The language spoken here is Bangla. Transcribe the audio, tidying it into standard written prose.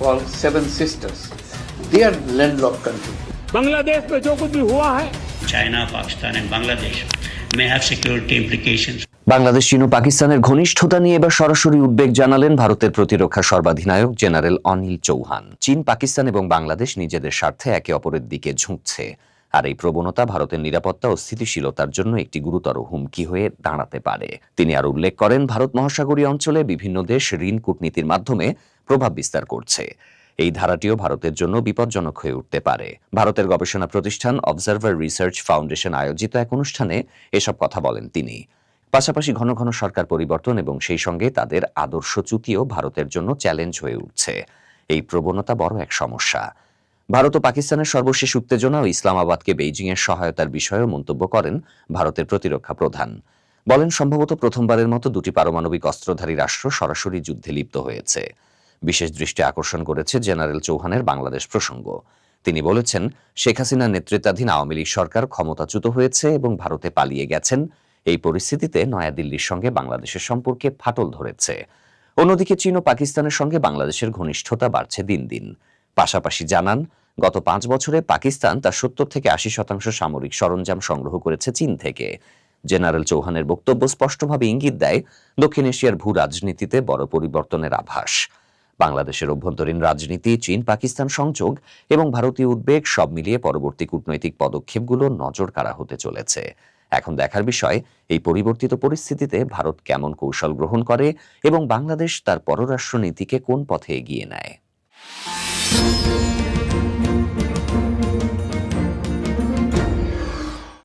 called Seven Sisters. They are landlocked country. Bangladesh में जो कुछ भी हुआ है, China, Pakistan and Bangladesh may have security implications. Bangladesh চীন ও পাকিস্তানের ঘনিষ্ঠতা নিয়ে এবার সরাসরি উদ্বেগ জানালেন ভারতের প্রতিরক্ষা সর্বাধিনায়ক জেনারেল অনিল চৌহান। চীন, পাকিস্তান এবং বাংলাদেশ নিজেদের স্বার্থে একে অপরের দিকে ঝুঁকছে, আর এই প্রবণতা ভারতের নিরাপত্তা ও স্থিতিশীলতার জন্য একটি গুরুতর হুমকি হয়ে দাঁড়াতে পারে। তিনি আরো উল্লেখ করেন, ভারত মহাসাগরীয় অঞ্চলে বিভিন্ন দেশ ঋণ কূটনীতির মাধ্যমে প্রভাব বিস্তার করছে। এই ধারাটিও ভারতের জন্য বিপজ্জনক হয়ে উঠতে পারে। ভারতের গবেষণা প্রতিষ্ঠান অবজারভার রিসার্চ ফাউন্ডেশন আয়োজিত এক অনুষ্ঠানে এসব কথা বলেন তিনি। পাশাপাশি ঘন ঘন সরকার পরিবর্তন এবং সেই সঙ্গে তাদের আদর্শচ্যুতিও ভারতের জন্য চ্যালেঞ্জ হয়ে উঠছে। এই প্রবণতা বড় এক সমস্যা। ভারত ও পাকিস্তানের সর্বশেষ উত্তেজনা ও ইসলামাবাদকে বেইজিংয়ের সহায়তার বিষয়েও মন্তব্য করেন ভারতের প্রতিরক্ষা প্রধান। বলেন, সম্ভবত প্রথমবারের মতো দুটি পারমাণবিক অস্ত্রধারী রাষ্ট্র সরাসরি যুদ্ধে লিপ্ত হয়েছে। বিশেষ দৃষ্টি আকর্ষণ করেছে জেনারেল চৌহানের বাংলাদেশ প্রসঙ্গ। তিনি বলেছেন, শেখ হাসিনার নেতৃত্বাধীন আওয়ামী লীগ সরকার ক্ষমতাচ্যুত হয়েছে এবং ভারতে পালিয়ে গেছেন। এই পরিস্থিতিতে নয়াদিল্লির সঙ্গে বাংলাদেশের সম্পর্কে ফাটল ধরেছে। অন্যদিকে চীন ও পাকিস্তানের সঙ্গে বাংলাদেশের ঘনিষ্ঠতা বাড়ছে দিন দিন। পাশাপাশি জানান, গত 5 বছরে পাকিস্তান তার 70 থেকে 80% সামরিক সরঞ্জাম সংগ্রহ করেছে চীন থেকে। জেনারেল চৌহানের বক্তব্য স্পষ্টভাবে ইঙ্গিত দেয়, দক্ষিণ এশিয়ার ভূ রাজনীতিতে বড় পরিবর্তনের আভাস। বাংলাদেশের অভ্যন্তরীণ রাজনীতি, চীন পাকিস্তান সংযোগ এবং ভারতীয় উদ্বেগ সব মিলিয়ে পরবর্তী কূটনৈতিক পদক্ষেপগুলো নজরকাড়া হতে চলেছে। এখন দেখার বিষয়, এই পরিবর্তিত পরিস্থিতিতে ভারত কেমন কৌশল গ্রহণ করে এবং বাংলাদেশ তার পররাষ্ট্র নীতিকে কোন পথে এগিয়ে নেয়।